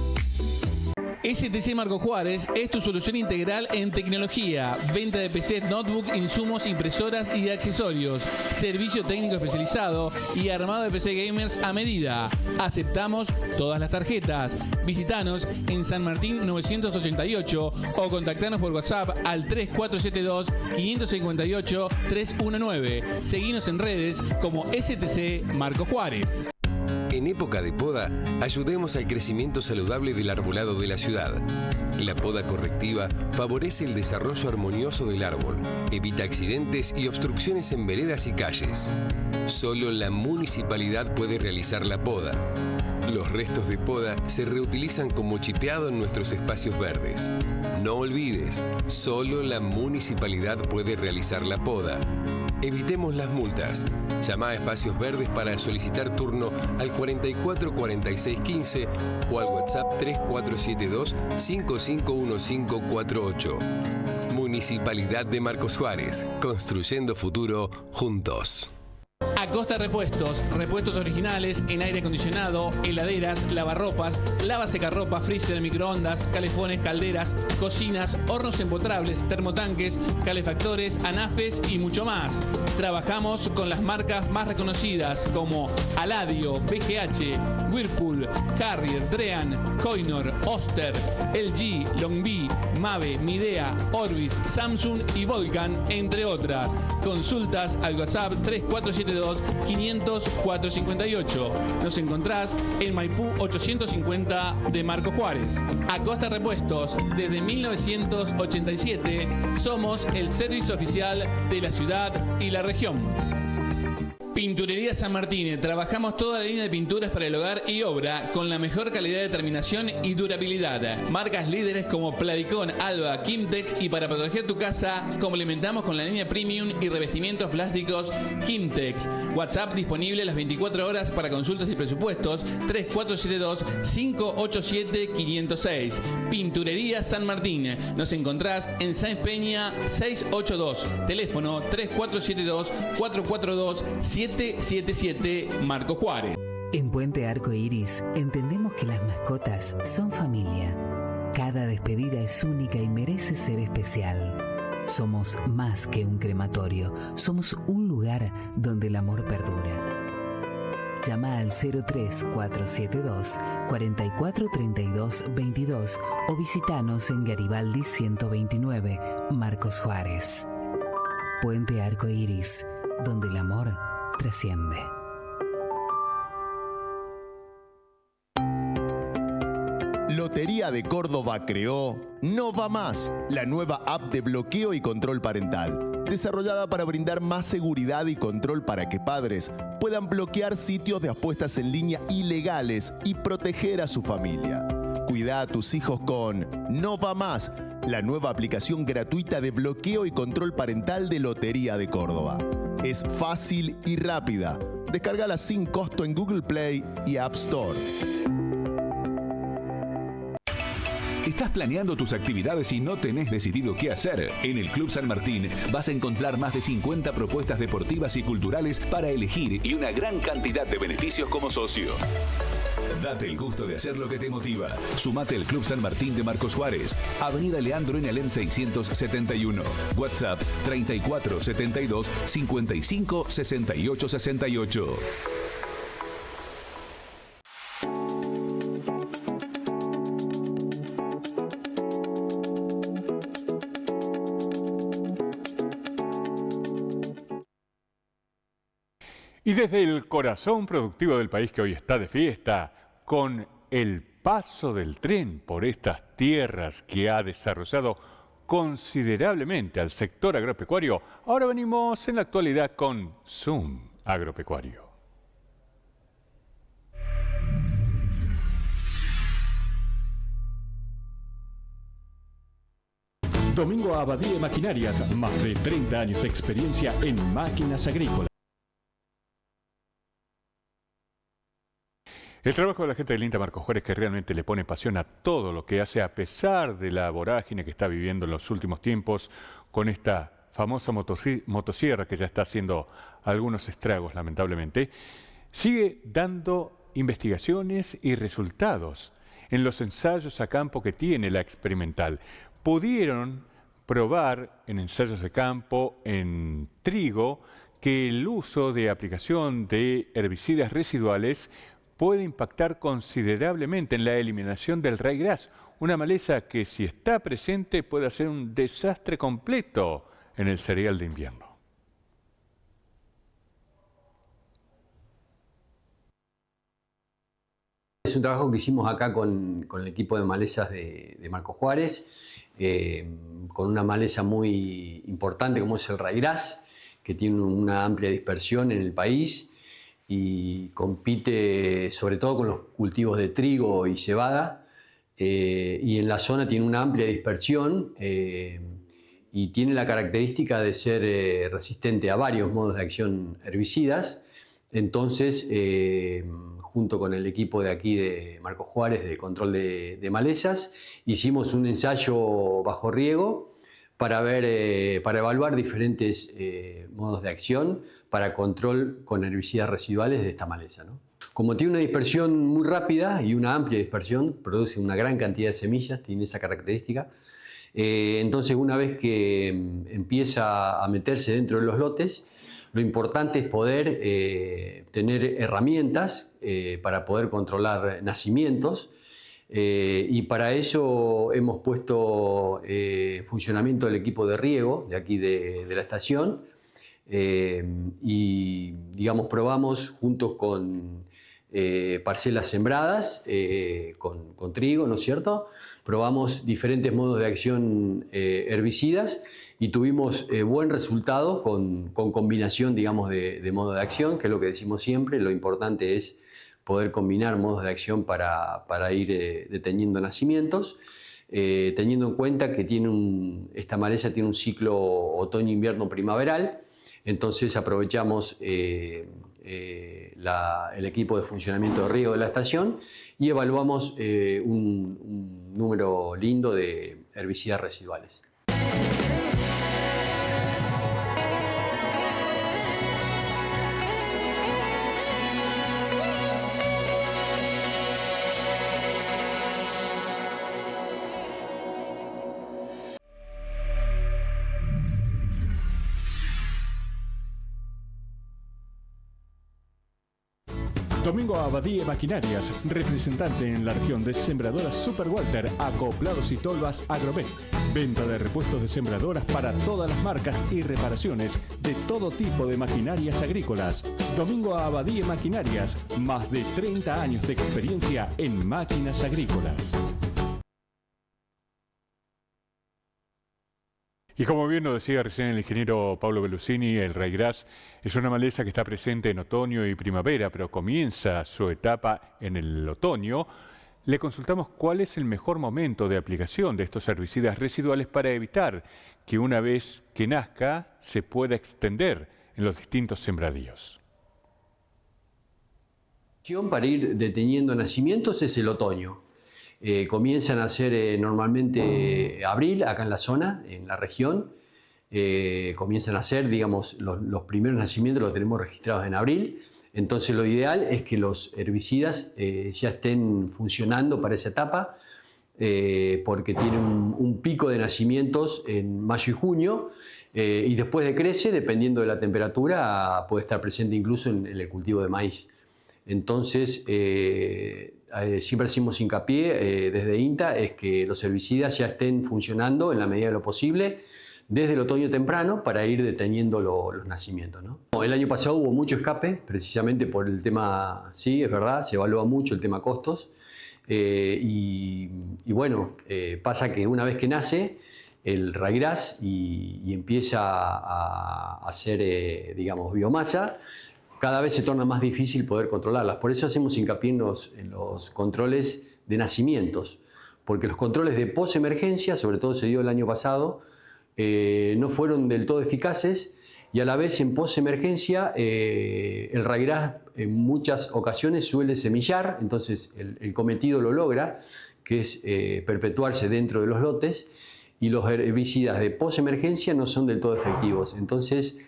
STC Marcos Juárez es tu solución integral en tecnología, venta de PC, notebook, insumos, impresoras y accesorios, servicio técnico especializado y armado de PC gamers a medida. Aceptamos todas las tarjetas. Visítanos en San Martín 988 o contactanos por WhatsApp al 3472-558-319. Seguinos en redes como STC Marcos Juárez. En época de poda, ayudemos al crecimiento saludable del arbolado de la ciudad. La poda correctiva favorece el desarrollo armonioso del árbol, evita accidentes y obstrucciones en veredas y calles. Solo la municipalidad puede realizar la poda. Los restos de poda se reutilizan como chipeado en nuestros espacios verdes. No olvides, solo la municipalidad puede realizar la poda. Evitemos las multas. Llama a Espacios Verdes para solicitar turno al 44 46 15 o al WhatsApp 3472 551548. Municipalidad de Marcos Juárez. Construyendo futuro juntos. Acosta Repuestos, repuestos originales en aire acondicionado, heladeras, lavarropas, lavasecarropa, freezer, microondas, calefones, calderas, cocinas, hornos empotrables, termotanques, calefactores, anafes y mucho más. Trabajamos con las marcas más reconocidas como Aladio, BGH, Whirlpool, Carrier, Drean, Coinor, Oster, LG, Longby, Mave, Midea, Orbis, Samsung y Volcan, entre otras. Consultas al WhatsApp 3472 500 458. Nos encontrás en Maipú 850 de Marcos Juárez. Acosta Repuestos, desde 1987 somos el servicio oficial de la ciudad y la región. Pinturería San Martín. Trabajamos toda la línea de pinturas para el hogar y obra con la mejor calidad de terminación y durabilidad. Marcas líderes como Pladicon, Alba, Kimtex, y para proteger tu casa complementamos con la línea premium y revestimientos plásticos Kimtex. WhatsApp disponible las 24 horas para consultas y presupuestos 3472-587-506. Pinturería San Martín. Nos encontrás en Sáenz Peña 682. Teléfono 3472-442-777 Marcos Juárez. En Puente Arco Iris entendemos que las mascotas son familia. Cada despedida es única y merece ser especial. Somos más que un crematorio, somos un lugar donde el amor perdura. Llama al 03472 443222 o visitanos en Garibaldi 129, Marcos Juárez. Puente Arco Iris, donde el amor trasciende. Lotería de Córdoba creó No Va Más, la nueva app de bloqueo y control parental, desarrollada para brindar más seguridad y control para que padres puedan bloquear sitios de apuestas en línea ilegales y proteger a su familia. Cuida a tus hijos con No Va Más, la nueva aplicación gratuita de bloqueo y control parental de Lotería de Córdoba. Es fácil y rápida. Descárgala sin costo en Google Play y App Store. ¿Estás planeando tus actividades y no tenés decidido qué hacer? En el Club San Martín vas a encontrar más de 50 propuestas deportivas y culturales para elegir y una gran cantidad de beneficios como socio. Date el gusto de hacer lo que te motiva. Sumate al Club San Martín de Marcos Juárez, Avenida Leandro en Alem 671. WhatsApp 3472 55 68 68. Y desde el corazón productivo del país que hoy está de fiesta, con el paso del tren por estas tierras que ha desarrollado considerablemente al sector agropecuario, ahora venimos en la actualidad con Zoom Agropecuario. Domingo Abadía Maquinarias, más de 30 años de experiencia en máquinas agrícolas. El trabajo de la gente del INTA Marcos Juárez, que realmente le pone pasión a todo lo que hace, a pesar de la vorágine que está viviendo en los últimos tiempos con esta famosa motosierra que ya está haciendo algunos estragos, lamentablemente, sigue dando investigaciones y resultados en los ensayos a campo que tiene la experimental. Pudieron probar en ensayos de campo, en trigo, que el uso de aplicación de herbicidas residuales puede impactar considerablemente en la eliminación del ryegrass, una maleza que si está presente puede hacer un desastre completo en el cereal de invierno. Es un trabajo que hicimos acá con el equipo de malezas de Marcos Juárez, con una maleza muy importante como es el ryegrass, que tiene una amplia dispersión en el país y compite sobre todo con los cultivos de trigo y cebada, y en la zona tiene una amplia dispersión y y tiene la característica de ser resistente a varios modos de acción herbicidas. Entonces, junto con el equipo de aquí de Marcos Juárez de control de malezas, hicimos un ensayo bajo riego para evaluar diferentes modos de acción para control con herbicidas residuales de esta maleza, ¿no? Como tiene una dispersión muy rápida y una amplia dispersión, produce una gran cantidad de semillas, tiene esa característica. Entonces, una vez que empieza a meterse dentro de los lotes, lo importante es poder tener herramientas para poder controlar nacimientos. Y para eso hemos puesto funcionamiento del equipo de riego de aquí de la estación y digamos probamos juntos con parcelas sembradas con trigo, ¿no es cierto? Probamos diferentes modos de acción herbicidas y tuvimos buen resultado con combinación, digamos, de modo de acción, que es lo que decimos siempre. Lo importante es poder combinar modos de acción para ir deteniendo nacimientos, teniendo en cuenta que esta maleza tiene un ciclo otoño-invierno primaveral. Entonces aprovechamos el equipo de funcionamiento de riego de la estación y evaluamos un número lindo de herbicidas residuales. Domingo Abadie Maquinarias, representante en la región de sembradoras Super Walter, acoplados y tolvas Agrovet. Venta de repuestos de sembradoras para todas las marcas y reparaciones de todo tipo de maquinarias agrícolas. Domingo Abadie Maquinarias, más de 30 años de experiencia en máquinas agrícolas. Y como bien lo decía recién el ingeniero Pablo Belusini, el raigras es una maleza que está presente en otoño y primavera, pero comienza su etapa en el otoño. Le consultamos cuál es el mejor momento de aplicación de estos herbicidas residuales para evitar que una vez que nazca se pueda extender en los distintos sembradíos. Para ir deteniendo nacimientos es el otoño. Comienzan a ser normalmente abril, acá en la zona, en la región. Comienzan a ser, digamos, los primeros nacimientos los tenemos registrados en abril. Entonces lo ideal es que los herbicidas ya estén funcionando para esa etapa, porque tienen un pico de nacimientos en mayo y junio, y después decrece, dependiendo de la temperatura, puede estar presente incluso en el cultivo de maíz. Entonces, siempre hacemos hincapié desde INTA es que los herbicidas ya estén funcionando en la medida de lo posible desde el otoño temprano para ir deteniendo los nacimientos, ¿no? El año pasado hubo mucho escape, precisamente por el tema, sí, es verdad, se evalúa mucho el tema costos. Y bueno, pasa que una vez que nace el raigras y empieza a hacer, digamos, biomasa, cada vez se torna más difícil poder controlarlas. Por eso hacemos hincapié en los controles de nacimientos, porque los controles de posemergencia, sobre todo se dio el año pasado, no fueron del todo eficaces, y a la vez en posemergencia el raigras en muchas ocasiones suele semillar, entonces el cometido lo logra, que es perpetuarse dentro de los lotes, y los herbicidas de posemergencia no son del todo efectivos. Entonces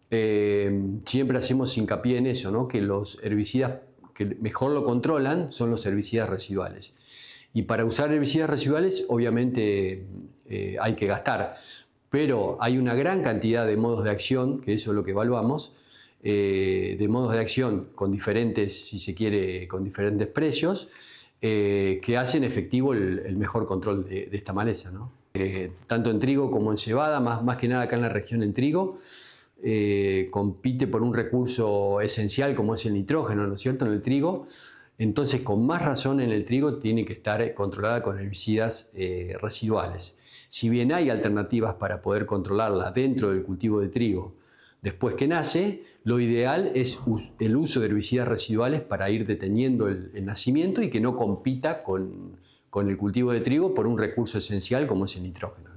siempre hacemos hincapié en eso, ¿no? Que los herbicidas que mejor lo controlan son los herbicidas residuales. Y para usar herbicidas residuales obviamente hay que gastar, pero hay una gran cantidad de modos de acción, que eso es lo que evaluamos, de modos de acción con diferentes, si se quiere, con diferentes precios, que hacen efectivo el mejor control de esta maleza, ¿no? Tanto en trigo como en cebada, más que nada acá en la región en trigo, compite por un recurso esencial como es el nitrógeno, ¿no es cierto?, en el trigo. Entonces, con más razón en el trigo tiene que estar controlada con herbicidas residuales. Si bien hay alternativas para poder controlarla dentro del cultivo de trigo después que nace, lo ideal es el uso de herbicidas residuales para ir deteniendo el nacimiento y que no compita con el cultivo de trigo por un recurso esencial como es el nitrógeno.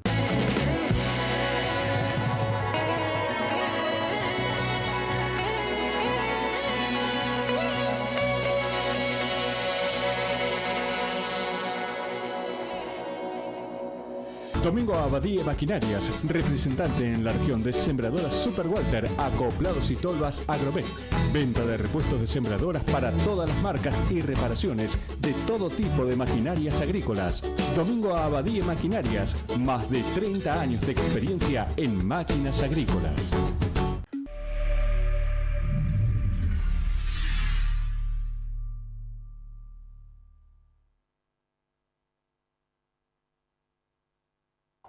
Domingo Abadía Maquinarias, representante en la región de sembradoras Super Walter, Acoplados y Tolvas Agrovet. Venta de repuestos de sembradoras para todas las marcas y reparaciones de todo tipo de maquinarias agrícolas. Domingo Abadía Maquinarias, más de 30 años de experiencia en máquinas agrícolas.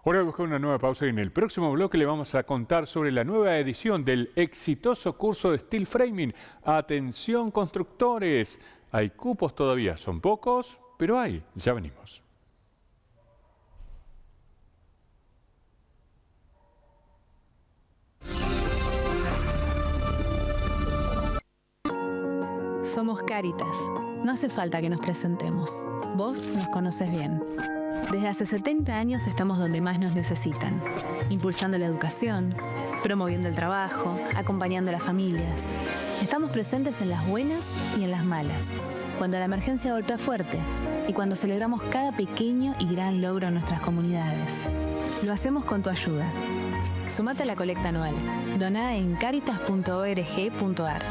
Ahora buscar una nueva pausa y en el próximo bloque le vamos a contar sobre la nueva edición del exitoso curso de Steel Framing. Atención constructores, hay cupos todavía, son pocos, pero hay, ya venimos. Somos Cáritas. No hace falta que nos presentemos. Vos nos conoces bien. Desde hace 70 años estamos donde más nos necesitan, impulsando la educación, promoviendo el trabajo, acompañando a las familias. Estamos presentes en las buenas y en las malas, cuando la emergencia golpea fuerte y cuando celebramos cada pequeño y gran logro en nuestras comunidades. Lo hacemos con tu ayuda. Sumate a la colecta anual. Doná en caritas.org.ar.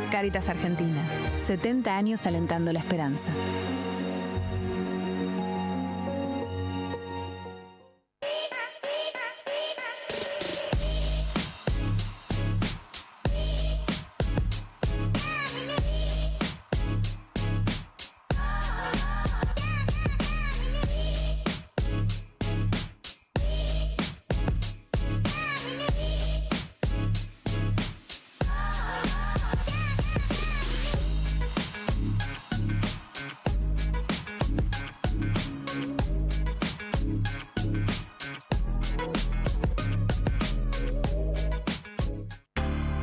Cáritas Argentina, 70 años alentando la esperanza.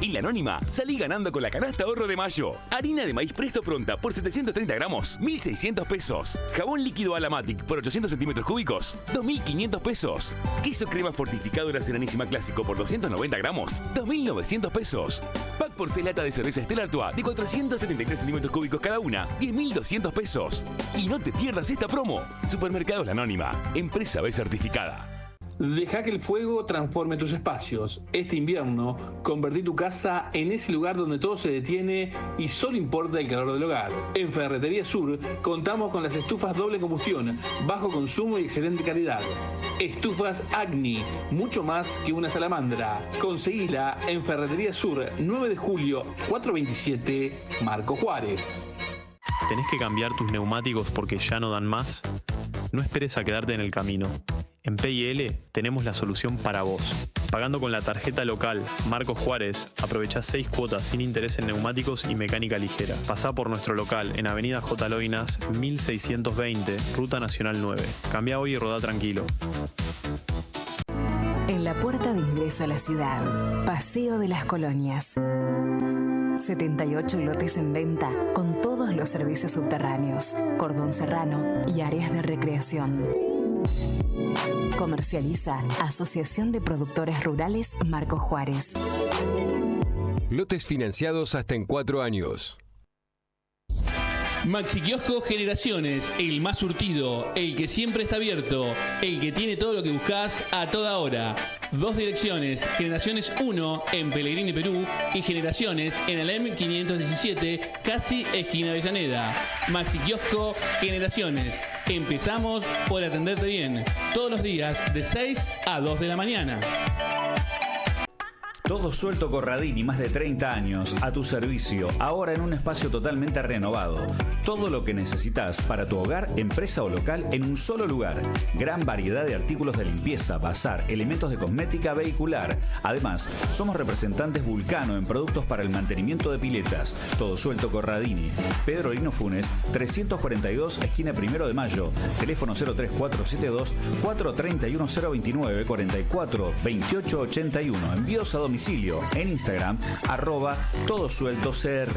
En La Anónima, salí ganando con la canasta ahorro de mayo. Harina de maíz Presto Pronta por 730 gramos, 1.600 pesos. Jabón líquido Alamatic por 800 centímetros cúbicos, 2.500 pesos. Queso crema fortificado La Serenísima Clásico por 290 gramos, 2.900 pesos. Pack por 6 lata de cerveza Stella Artois de 473 centímetros cúbicos cada una, 10.200 pesos. Y no te pierdas esta promo. Supermercados La Anónima, empresa B certificada. Deja que el fuego transforme tus espacios. Este invierno, convertí tu casa en ese lugar donde todo se detiene y solo importa el calor del hogar. En Ferretería Sur contamos con las estufas doble combustión, bajo consumo y excelente calidad. Estufas Agni, mucho más que una salamandra. Conseguila en Ferretería Sur, 9 de julio, 427, Marco Juárez. ¿Tenés que cambiar tus neumáticos porque ya no dan más? No esperes a quedarte en el camino. En P&L tenemos la solución para vos. Pagando con la tarjeta local Marcos Juárez, aprovechás 6 cuotas sin interés en neumáticos y mecánica ligera. Pasá por nuestro local en Avenida J. Loinas, 1620, Ruta Nacional 9. Cambia hoy y rodá tranquilo. En la puerta de ingreso a la ciudad, Paseo de las Colonias. 78 lotes en venta con todos los servicios subterráneos, cordón serrano y áreas de recreación. Comercializa Asociación de Productores Rurales Marcos Juárez. Lotes financiados hasta en 4 años. Maxi Kiosco Generaciones, el más surtido, el que siempre está abierto, el que tiene todo lo que buscas a toda hora. 2 direcciones, Generaciones 1 en Pellegrini, Perú, y Generaciones en Alem 517, casi esquina Avellaneda. Maxi Kiosco Generaciones. Empezamos por atenderte bien, todos los días de 6 a 2 de la mañana. Todo Suelto Corradini, más de 30 años, a tu servicio, ahora en un espacio totalmente renovado. Todo lo que necesitas para tu hogar, empresa o local en un solo lugar. Gran variedad de artículos de limpieza, bazar, elementos de cosmética vehicular. Además, somos representantes Vulcano en productos para el mantenimiento de piletas. Todo Suelto Corradini. Pedro Lino Funes, 342, esquina 1 de Mayo. Teléfono 03472 431 029 44 28 81. Envíos a domicilio en Instagram, @todosueltocr.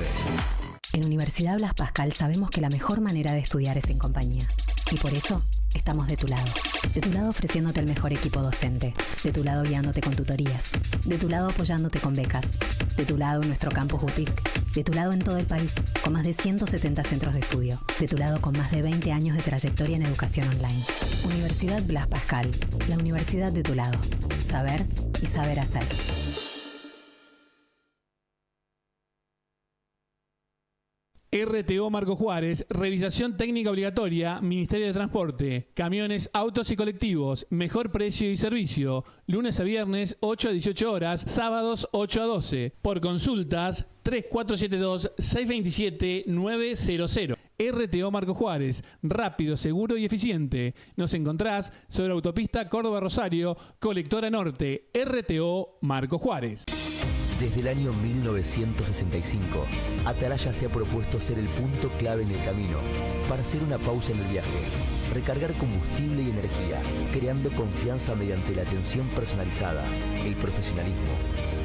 En Universidad Blas Pascal sabemos que la mejor manera de estudiar es en compañía. Y por eso estamos de tu lado. De tu lado ofreciéndote el mejor equipo docente. De tu lado guiándote con tutorías. De tu lado apoyándote con becas. De tu lado en nuestro campus boutique. De tu lado en todo el país, con más de 170 centros de estudio. De tu lado con más de 20 años de trayectoria en educación online. Universidad Blas Pascal, la universidad de tu lado. Saber y saber hacer. RTO Marcos Juárez, revisación técnica obligatoria, Ministerio de Transporte, camiones, autos y colectivos, mejor precio y servicio, lunes a viernes 8 a 18 horas, sábados 8 a 12. Por consultas 3472-627-900. RTO Marcos Juárez, rápido, seguro y eficiente. Nos encontrás sobre la autopista Córdoba-Rosario, Colectora Norte, RTO Marcos Juárez. Desde el año 1965, Atalaya se ha propuesto ser el punto clave en el camino para hacer una pausa en el viaje, recargar combustible y energía, creando confianza mediante la atención personalizada, el profesionalismo,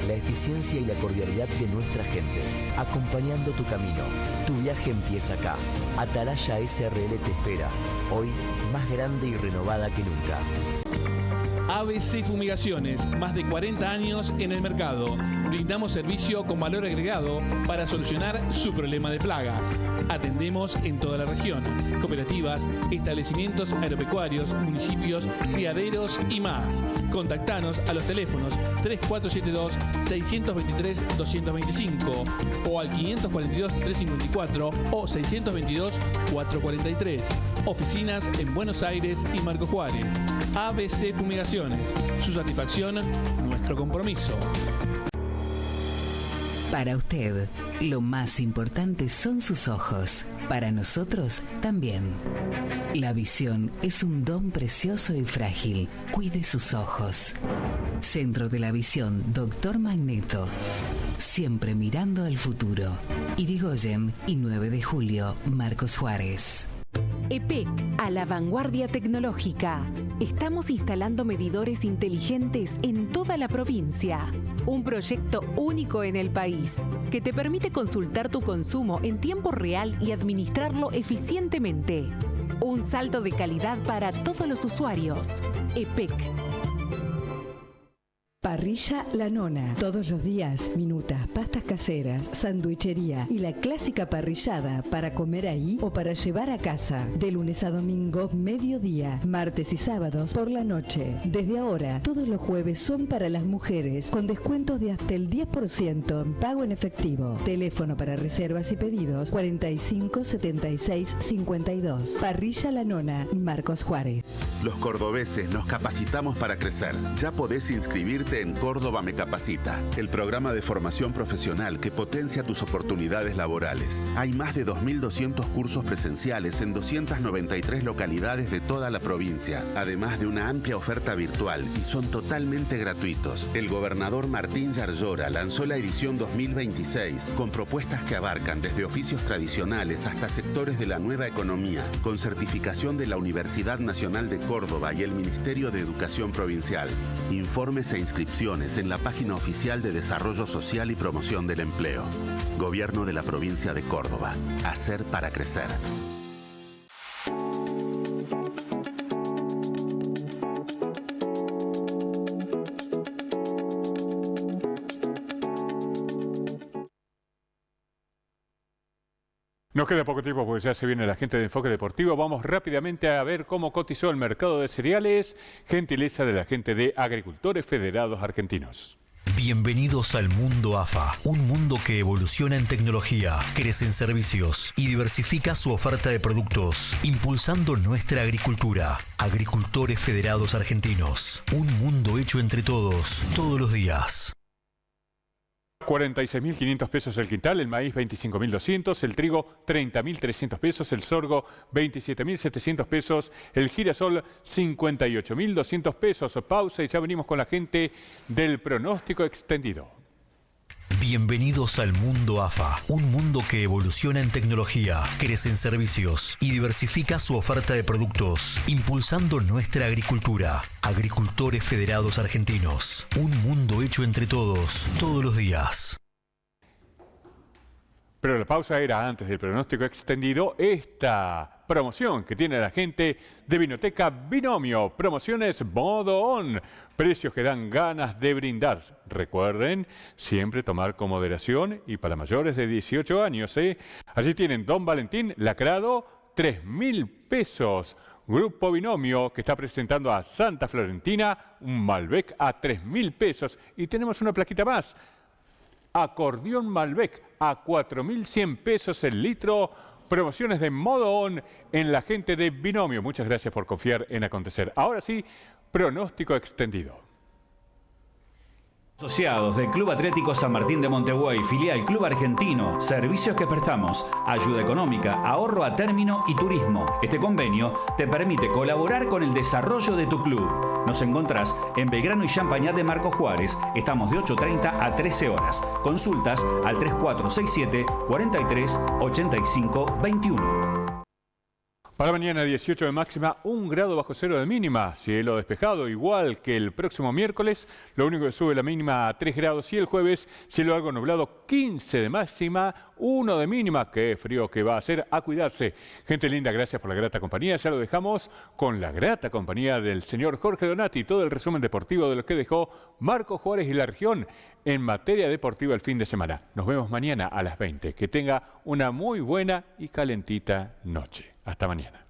la eficiencia y la cordialidad de nuestra gente, acompañando tu camino. Tu viaje empieza acá. Atalaya SRL te espera, hoy más grande y renovada que nunca. ABC Fumigaciones, más de 40 años en el mercado. Brindamos servicio con valor agregado para solucionar su problema de plagas. Atendemos en toda la región, cooperativas, establecimientos agropecuarios, municipios, criaderos y más. Contactanos a los teléfonos 3472-623-225 o al 542-354 o 622-443. Oficinas en Buenos Aires y Marcos Juárez. ABC Fumigaciones. Su satisfacción, nuestro compromiso. Para usted, lo más importante son sus ojos. Para nosotros, también. La visión es un don precioso y frágil. Cuide sus ojos. Centro de la Visión, Dr. Magneto. Siempre mirando al futuro. Irigoyen y 9 de julio, Marcos Juárez. EPEC, a la vanguardia tecnológica. Estamos instalando medidores inteligentes en toda la provincia. Un proyecto único en el país que te permite consultar tu consumo en tiempo real y administrarlo eficientemente. Un salto de calidad para todos los usuarios. EPEC. Parrilla La Nona. Todos los días, minutas, pastas caseras, sandwichería y la clásica parrillada para comer ahí o para llevar a casa. De lunes a domingo, mediodía, martes y sábados por la noche. Desde ahora, todos los jueves son para las mujeres con descuentos de hasta el 10% en pago en efectivo. Teléfono para reservas y pedidos 45 76 52. Parrilla La Nona, Marcos Juárez. Los cordobeses nos capacitamos para crecer. Ya podés inscribirte en Córdoba Me Capacita, el programa de formación profesional que potencia tus oportunidades laborales. Hay más de 2.200 cursos presenciales en 293 localidades de toda la provincia, además de una amplia oferta virtual, y son totalmente gratuitos. El gobernador Martín Yarlora lanzó la edición 2026 con propuestas que abarcan desde oficios tradicionales hasta sectores de la nueva economía, con certificación de la Universidad Nacional de Córdoba y el Ministerio de Educación Provincial. Informes e inscripciones en la página oficial de Desarrollo Social y Promoción del Empleo. Gobierno de la Provincia de Córdoba. Hacer para crecer. Nos queda poco tiempo porque ya se viene la gente de Enfoque Deportivo. Vamos rápidamente a ver cómo cotizó el mercado de cereales. Gentileza de la gente de Agricultores Federados Argentinos. Bienvenidos al mundo AFA, un mundo que evoluciona en tecnología, crece en servicios y diversifica su oferta de productos, impulsando nuestra agricultura. Agricultores Federados Argentinos, un mundo hecho entre todos, todos los días. 46.500 pesos el quintal, el maíz 25.200, el trigo 30.300 pesos, el sorgo 27.700 pesos, el girasol 58.200 pesos. Pausa y ya venimos con la gente del pronóstico extendido. Bienvenidos al mundo AFA, un mundo que evoluciona en tecnología, crece en servicios y diversifica su oferta de productos, impulsando nuestra agricultura. Agricultores Federados Argentinos, un mundo hecho entre todos, todos los días. Pero la pausa era antes del pronóstico extendido. Esta promoción que tiene la gente de Vinoteca Binomio. Promociones modo on. Precios que dan ganas de brindar. Recuerden, siempre tomar con moderación y para mayores de 18 años. Allí tienen Don Valentín lacrado, 3.000 pesos. Grupo Binomio, que está presentando a Santa Florentina, un Malbec a 3.000 pesos. Y tenemos una plaquita más. Acordeón Malbec a 4.100 pesos el litro. Promociones de modo on en la gente de Binomio. Muchas gracias por confiar en Acontecer. Ahora sí, pronóstico extendido. Asociados del Club Atlético San Martín de Montevideo, filial Club Argentino, servicios que prestamos, ayuda económica, ahorro a término y turismo. Este convenio te permite colaborar con el desarrollo de tu club. Nos encontrás en Belgrano y Champañat de Marcos Juárez. Estamos de 8:30 a 13 horas. Consultas al 3467 43 85 21. Para mañana 18 de máxima, 1 grado bajo cero de mínima. Cielo despejado, igual que el próximo miércoles. Lo único que sube la mínima a 3 grados. Y el jueves, cielo algo nublado, 15 de máxima, 1 de mínima. Qué frío que va a hacer, a cuidarse. Gente linda, gracias por la grata compañía. Ya lo dejamos con la grata compañía del señor Jorge Donati. Todo el resumen deportivo de lo que dejó Marcos Juárez y la región en materia deportiva el fin de semana. Nos vemos mañana a las 20. Que tenga una muy buena y calentita noche. Hasta mañana.